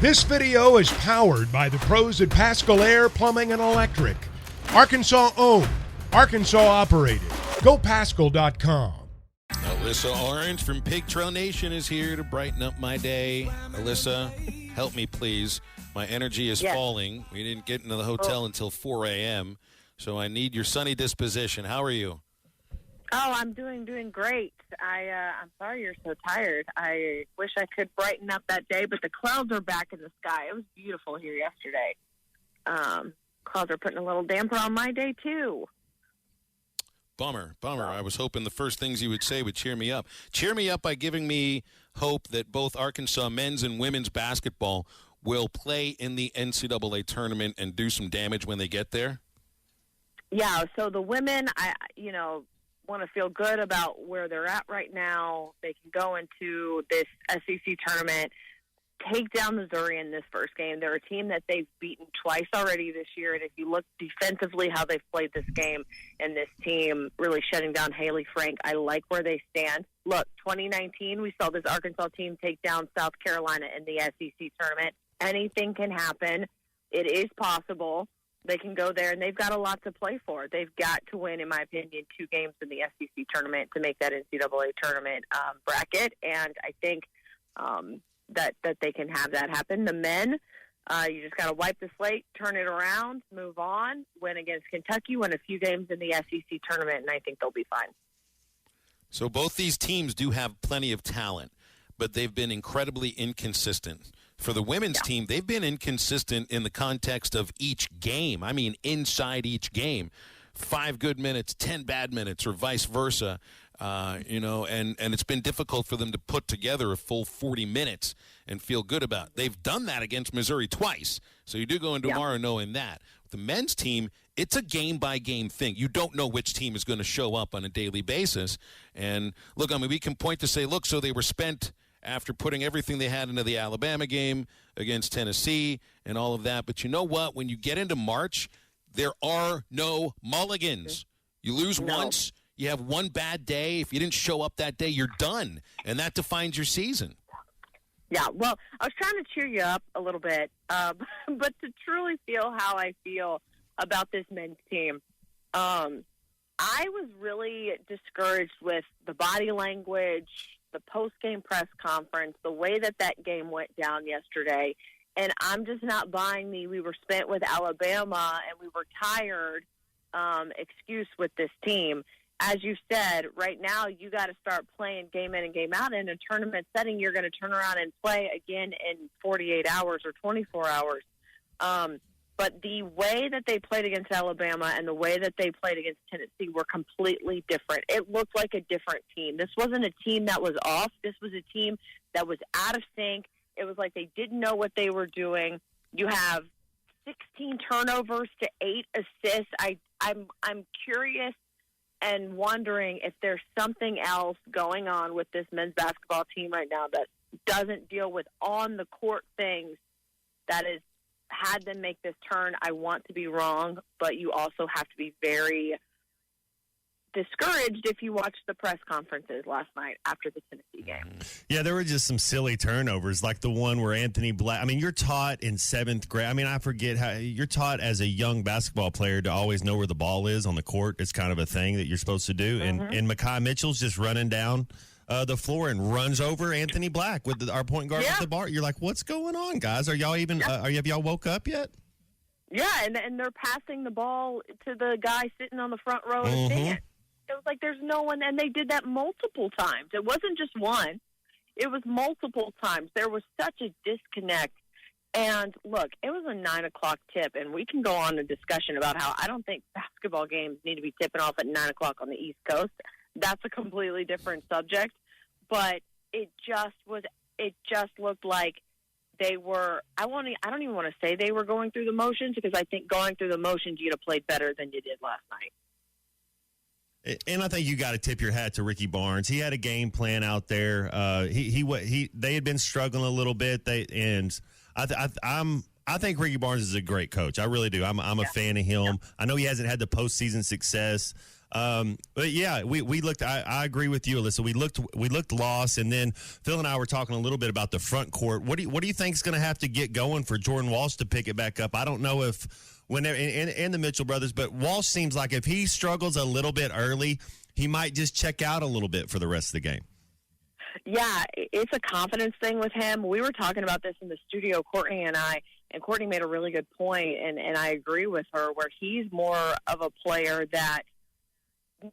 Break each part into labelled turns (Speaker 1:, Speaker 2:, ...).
Speaker 1: This video is powered by the pros at Pascal Air Plumbing and Electric. Arkansas owned, Arkansas operated. GoPascal.com.
Speaker 2: Alyssa Orange from Pig Trail Nation is here to brighten up my day. Alyssa, help me, please. My energy is falling. We didn't get into the hotel until 4 a.m., so I need your sunny disposition. How are you?
Speaker 3: Oh, I'm doing great. I'm sorry you're so tired. I wish I could brighten up that day, but the clouds are back in the sky. It was beautiful here yesterday. Clouds are putting a little damper on my day, too.
Speaker 2: Bummer. I was hoping the first things you would say would cheer me up. Cheer me up by giving me hope that both Arkansas men's and women's basketball will play in the NCAA tournament and do some damage when they get there. Yeah,
Speaker 3: so the women, want to feel good about where they're at right now. They can go into this SEC tournament, take down Missouri in this first game. They're a team that they've beaten twice already this year, and if you look defensively how they've played this game and this team really shutting down Haley Frank, I like where they stand. Look, 2019, we saw this Arkansas team take down South Carolina in the SEC tournament. Anything can happen. It is possible. They can go there, and they've got a lot to play for. They've got to win, in my opinion, 2 games in the SEC tournament to make that NCAA tournament bracket, and I think that they can have that happen. The men, you just got to wipe the slate, turn it around, move on, win against Kentucky, win a few games in the SEC tournament, and I think they'll be fine.
Speaker 2: So both these teams do have plenty of talent, but they've been incredibly inconsistent. For the women's team, they've been inconsistent in the context of each game. I mean, inside each game. 5 good minutes, 10 bad minutes, or vice versa. And it's been difficult for them to put together a full 40 minutes and feel good about it. They've done that against Missouri twice, so you do go into tomorrow knowing that. With the men's team, it's a game-by-game thing. You don't know which team is going to show up on a daily basis. And, look, we can point to say, look, so they were spent after putting everything they had into the Alabama game against Tennessee and all of that. But you know what? When you get into March, there are no mulligans. You lose once, you have one bad day. If you didn't show up that day, you're done. And that defines your season.
Speaker 3: Yeah, well, I was trying to cheer you up a little bit, but to truly feel how I feel about this men's team, I was really discouraged with the body language, the post-game press conference, the way that game went down yesterday, and I'm just not buying we were spent with Alabama and we were tired excuse with this team. As you said, right now you got to start playing game in and game out. In a tournament setting, you're going to turn around and play again in 48 hours or 24 hours. But the way that they played against Alabama and the way that they played against Tennessee were completely different. It looked like a different team. This wasn't a team that was off. This was a team that was out of sync. It was like they didn't know what they were doing. You have 16 turnovers to 8 assists. I'm curious and wondering if there's something else going on with this men's basketball team right now that doesn't deal with on-the-court things that is had them make this turn. I want to be wrong, but you also have to be very discouraged if you watch the press conferences last night after the Tennessee game.
Speaker 4: Yeah, there were just some silly turnovers, like the one where Anthony Black. You're taught in 7th grade. I forget how you're taught as a young basketball player to always know where the ball is on the court. It's kind of a thing that you're supposed to do. Mm-hmm. And Mekhi Mitchell's just running down the floor and runs over Anthony Black with our point guard with the bar. You're like, what's going on, guys? Are y'all even? Have y'all woke up yet?
Speaker 3: Yeah, and they're passing the ball to the guy sitting on the front row of the stand. It was like there's no one, and they did that multiple times. It wasn't just one. It was multiple times. There was such a disconnect. And, look, it was a 9 o'clock tip, and we can go on a discussion about how I don't think basketball games need to be tipping off at 9 o'clock on the East Coast. That's a completely different subject. But it just looked like they were – I don't even want to say they were going through the motions, because I think going through the motions you'd have played better than you did last night.
Speaker 4: And I think you got to tip your hat to Ricky Barnes. He had a game plan out there. They had been struggling a little bit. I think Ricky Barnes is a great coach. I really do. I'm a fan of him. I know he hasn't had the postseason success But yeah, we looked. I agree with you, Alyssa. We looked lost, and then Phil and I were talking a little bit about the front court. What do you think is going to have to get going for Jordan Walsh to pick it back up? I don't know if and the Mitchell brothers, but Walsh seems like if he struggles a little bit early, he might just check out a little bit for the rest of the game.
Speaker 3: Yeah, it's a confidence thing with him. We were talking about this in the studio, Courtney and I, and Courtney made a really good point, and I agree with her, where he's more of a player that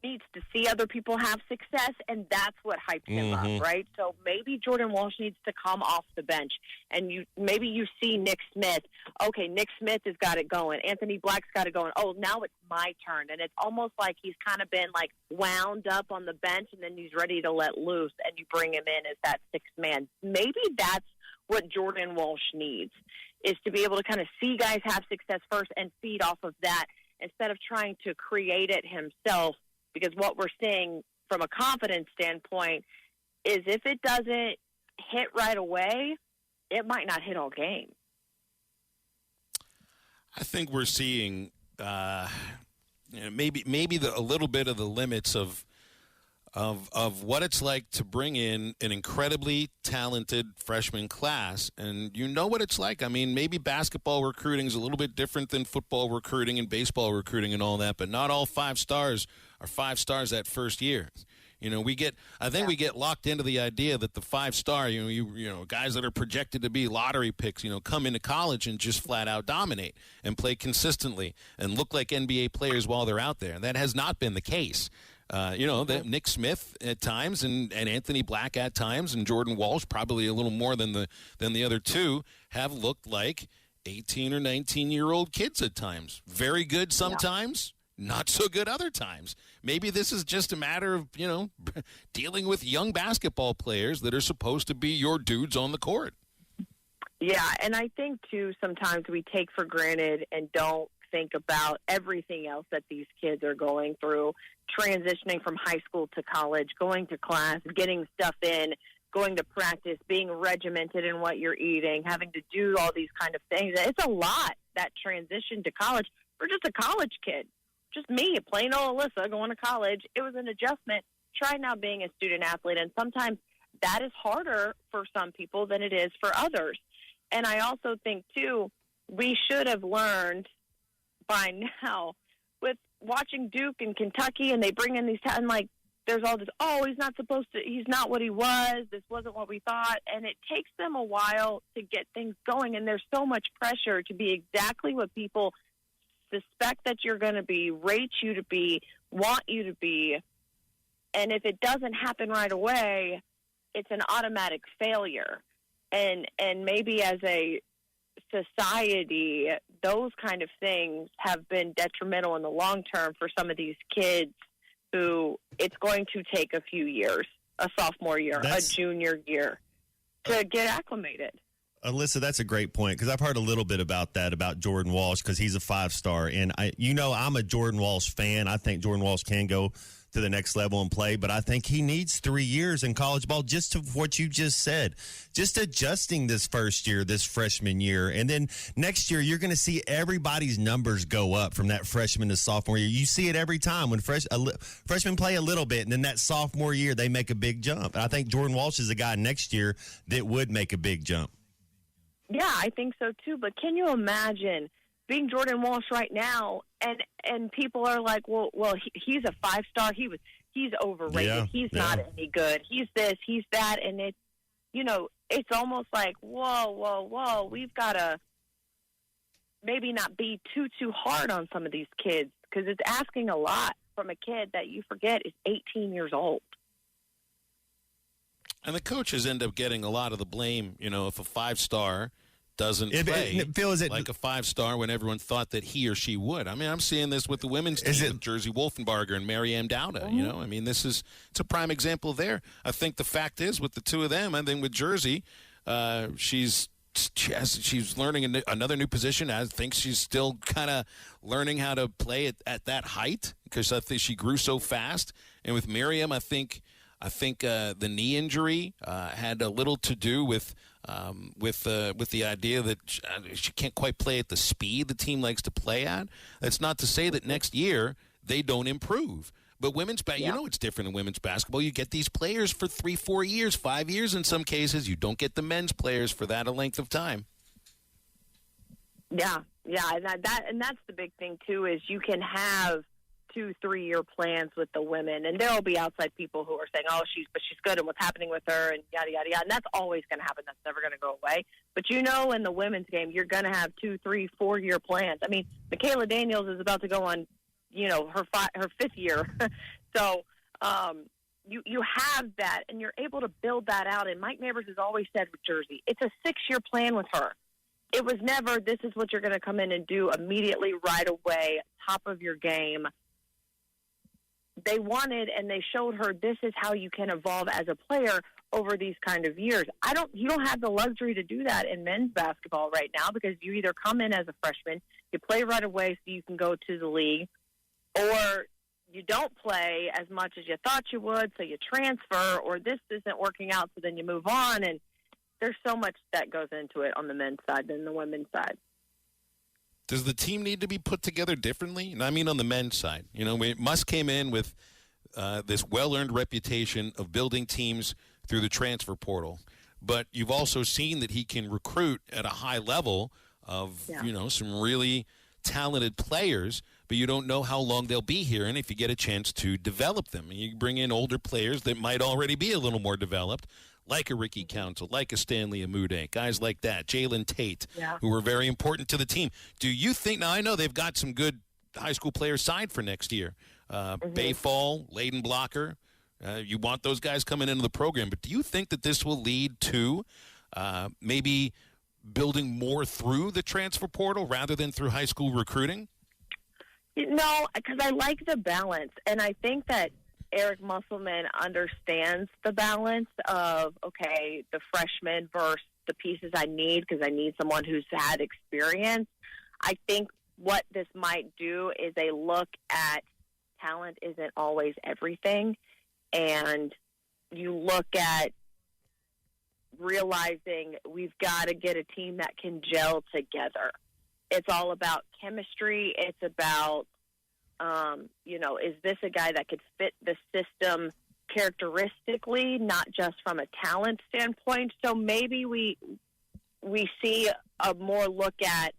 Speaker 3: needs to see other people have success, and that's what hypes him up, right? So maybe Jordan Walsh needs to come off the bench, and maybe you see Nick Smith. Okay, Nick Smith has got it going. Anthony Black's got it going. Oh, now it's my turn, and it's almost like he's kind of been like wound up on the bench, and then he's ready to let loose, and you bring him in as that sixth man. Maybe that's what Jordan Walsh needs, is to be able to kind of see guys have success first and feed off of that instead of trying to create it himself. Because what we're seeing from a confidence standpoint is if it doesn't hit right away, it might not hit all game.
Speaker 2: I think we're seeing maybe a little bit of the limits of what it's like to bring in an incredibly talented freshman class. And you know what it's like. I mean, maybe basketball recruiting is a little bit different than football recruiting and baseball recruiting and all that, but not all 5 stars are 5 stars that first year. You know, we get locked into the idea that the 5-star, you know, guys that are projected to be lottery picks, come into college and just flat out dominate and play consistently and look like NBA players while they're out there. And that has not been the case. Nick Smith at times and Anthony Black at times and Jordan Walsh probably a little more than the other two have looked like 18 or 19-year-old kids at times. Very good sometimes, not so good other times. Maybe this is just a matter of, dealing with young basketball players that are supposed to be your dudes on the court.
Speaker 3: Yeah, and I think, too, sometimes we take for granted and don't think about everything else that these kids are going through, transitioning from high school to college, going to class, getting stuff in, going to practice, being regimented in what you're eating, having to do all these kind of things. It's a lot, that transition to college for just a college kid. Just me, plain old Alyssa, going to college. It was an adjustment. Try now being a student athlete, and sometimes that is harder for some people than it is for others. And I also think, too, we should have learned by now with watching Duke and Kentucky, and they bring in these and like there's all this, he's not what he was, this wasn't what we thought, and it takes them a while to get things going, and there's so much pressure to be exactly what people suspect that you're going to be, rate you to be, want you to be, and if it doesn't happen right away, it's an automatic failure. And maybe as a society, those kind of things have been detrimental in the long term for some of these kids who it's going to take a few years, a sophomore year, a junior year, to get acclimated.
Speaker 4: Alyssa, that's a great point, because I've heard a little bit about that, about Jordan Walsh, because he's a 5-star. And I'm a Jordan Walsh fan. I think Jordan Walsh can go to the next level and play, but I think he needs 3 years in college ball, just to what you just said, just adjusting this first year, this freshman year. And then next year, you're going to see everybody's numbers go up from that freshman to sophomore year. You see it every time when freshmen play a little bit, and then that sophomore year, they make a big jump. And I think Jordan Walsh is a guy next year that would make a big jump.
Speaker 3: Yeah, I think so too. But can you imagine being Jordan Walsh right now, and people are like, well, he's a 5-star. He's overrated.
Speaker 4: Yeah,
Speaker 3: he's not any good. He's this, he's that, and it's almost like, whoa. We've got to maybe not be too hard on some of these kids, because it's asking a lot from a kid that you forget is 18 years old.
Speaker 2: And the coaches end up getting a lot of the blame, if a 5-star doesn't play like a 5-star when everyone thought that he or she would. I mean, I'm seeing this with the women's team, with Jersey Wolfenbarger and Mariam Dowda. I mean, it's a prime example there. I think the fact is, with the two of them, I think with Jersey, she's learning another new position. I think she's still kind of learning how to play at that height, because I think she grew so fast. And with Mariam, I think the knee injury had a little to do with the idea that she can't quite play at the speed the team likes to play at. That's not to say that next year they don't improve, But you know it's different in women's basketball. You get these players for 3, 4 years, 5 years in some cases. You don't get the men's players for that length of time.
Speaker 3: Yeah, and that's the big thing too, is you can have 2-3 year plans with the women, and there will be outside people who are saying, "Oh, she's good," and what's happening with her, and yada yada yada. And that's always going to happen. That's never going to go away. But in the women's game, you're going to have 2, 3, 4 year plans. I mean, Michaela Daniels is about to go on, her 5th year, so you have that, and you're able to build that out. And Mike Neighbors has always said with Jersey, it's a 6-year plan with her. It was never, this is what you're going to come in and do immediately, right away, top of your game. They wanted, and they showed her, this is how you can evolve as a player over these kind of years. You don't have the luxury to do that in men's basketball right now, because you either come in as a freshman, you play right away so you can go to the league, or you don't play as much as you thought you would, so you transfer, or this isn't working out, so then you move on. And there's so much that goes into it on the men's side than the women's side.
Speaker 2: Does the team need to be put together differently? I mean, on the men's side, Musk came in with this well-earned reputation of building teams through the transfer portal, but you've also seen that he can recruit at a high level of, some really talented players, but you don't know how long they'll be here and if you get a chance to develop them. And you bring in older players that might already be a little more developed, like a Ricky Council, like a Stanley Amude, guys like that, Jalen Tate, who were very important to the team. Do you think, now I know they've got some good high school players signed for next year, Bayfall, Layden Blocker, you want those guys coming into the program, but do you think that this will lead to maybe building more through the transfer portal rather than through high school recruiting?
Speaker 3: No, because I like the balance, and I think that Eric Musselman understands the balance of, okay, the freshman versus the pieces I need, because I need someone who's had experience. I think what this might do is a look at talent isn't always everything, and you look at realizing we've got to get a team that can gel together. It's all about chemistry. It's about is this a guy that could fit the system characteristically, not just from a talent standpoint? So maybe we see a more look at,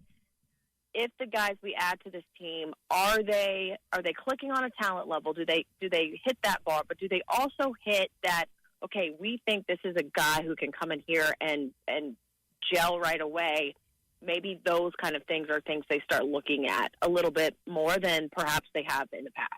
Speaker 3: if the guys we add to this team, are they clicking on a talent level? Do they hit that bar? But do they also hit that, okay, we think this is a guy who can come in here and gel right away? Maybe those kind of things are things they start looking at a little bit more than perhaps they have in the past.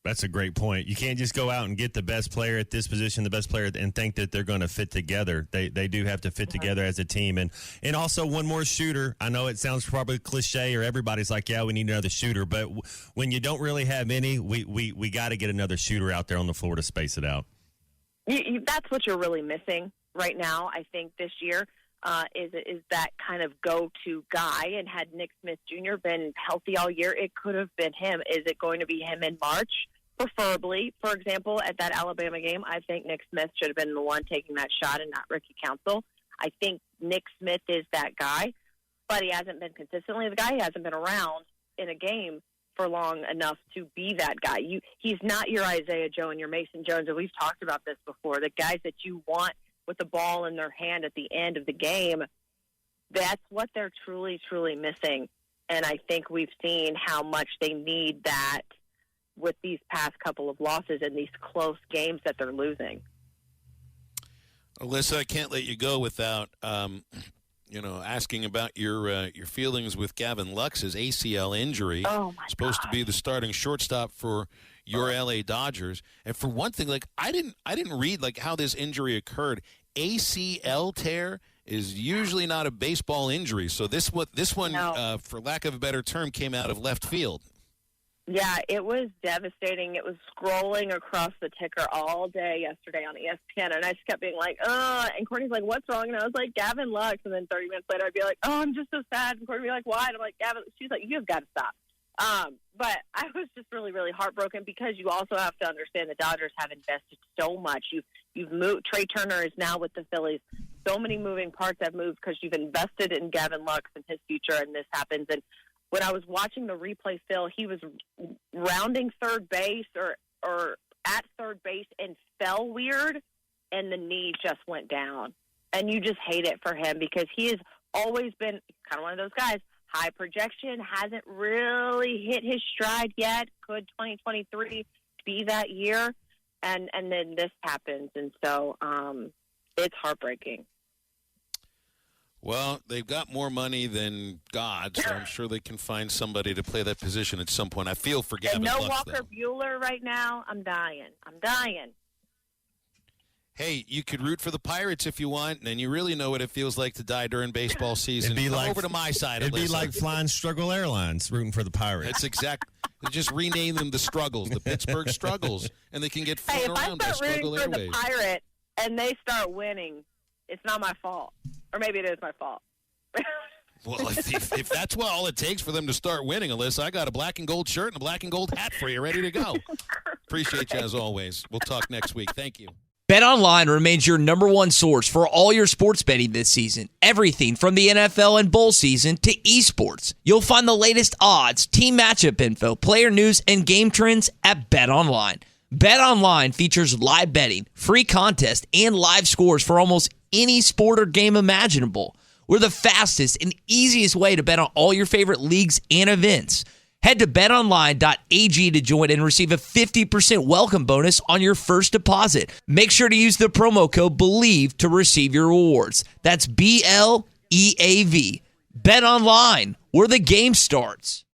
Speaker 4: That's a great point. You can't just go out and get the best player at this position, the best player, and think that they're going to fit together. They do have to fit together as a team. And also one more shooter. I know it sounds probably cliche, or everybody's like, yeah, we need another shooter. But when you don't really have any, we got to get another shooter out there on the floor to space it out.
Speaker 3: That's what you're really missing right now, I think, this year. Is that kind of go-to guy. And had Nick Smith Jr. been healthy all year, it could have been him. Is it going to be him in March? Preferably. For example, at that Alabama game, I think Nick Smith should have been the one taking that shot and not Ricky Council. I think Nick Smith is that guy, but he hasn't been consistently the guy. He hasn't been around in a game for long enough to be that guy. He's not your Isaiah Joe and your Mason Jones, and we've talked about this before. The guys that you want with the ball in their hand at the end of the game, that's what they're truly, truly missing. And I think we've seen how much they need that with these past couple of losses and these close games that they're losing.
Speaker 2: Alyssa, I can't let you go without, asking about your feelings with Gavin Lux's ACL injury.
Speaker 3: Oh my
Speaker 2: Supposed
Speaker 3: gosh.
Speaker 2: to be the starting shortstop for your LA Dodgers. And for one thing, I didn't read how this injury occurred. ACL tear is usually not a baseball injury, so this one,
Speaker 3: No.
Speaker 2: For lack of a better term, came out of left field.
Speaker 3: Yeah, it was devastating. It was scrolling across the ticker all day yesterday on ESPN, and I just kept being like, and Courtney's like, what's wrong? And I was like, Gavin Lux. And then 30 minutes later, I'd be like, oh, I'm just so sad. And Courtney would be like, why? And I'm like, Gavin. She's like, you've got to stop. But I was just really, really heartbroken, because you also have to understand the Dodgers have invested so much. You've moved. Trey Turner is now with the Phillies. So many moving parts have moved because you've invested in Gavin Lux and his future, and this happens. And when I was watching the replay, Phil, he was rounding third base or at third base and fell weird, and the knee just went down. And you just hate it for him because he has always been kind of one of those guys, high projection, hasn't really hit his stride yet. Could 2023 be that year? And then this happens, and so it's heartbreaking.
Speaker 2: Well, they've got more money than God, so I'm sure they can find somebody to play that position at some point. I feel for Gavin
Speaker 3: And no
Speaker 2: Lux,
Speaker 3: Walker Buehler right now. I'm dying.
Speaker 2: Hey, you could root for the Pirates if you want, and you really know what it feels like to die during baseball season.
Speaker 4: It'd be
Speaker 2: Come over to my side.
Speaker 4: It'd be
Speaker 2: Alyssa.
Speaker 4: like flying Struggle Airlines, rooting for the Pirates.
Speaker 2: That's exact. Just rename them the Struggles, the Pittsburgh Struggles, and they can get flown
Speaker 3: Hey, if I
Speaker 2: around by
Speaker 3: start
Speaker 2: Struggle
Speaker 3: rooting for the
Speaker 2: Airways.
Speaker 3: Pirate and they start winning, it's not my fault. Or maybe it is my fault.
Speaker 2: Well, if that's all it takes for them to start winning, Alyssa, I got a black and gold shirt and a black and gold hat for you, ready to go. Appreciate you as always. We'll talk next week. Thank you.
Speaker 5: BetOnline remains your number one source for all your sports betting this season. Everything from the NFL and bowl season to esports. You'll find the latest odds, team matchup info, player news, and game trends at BetOnline. BetOnline features live betting, free contests, and live scores for almost any sport or game imaginable. We're the fastest and easiest way to bet on all your favorite leagues and events. Head to betonline.ag to join and receive a 50% welcome bonus on your first deposit. Make sure to use the promo code BELIEVE to receive your rewards. That's BLEAV. Bet Online, where the game starts.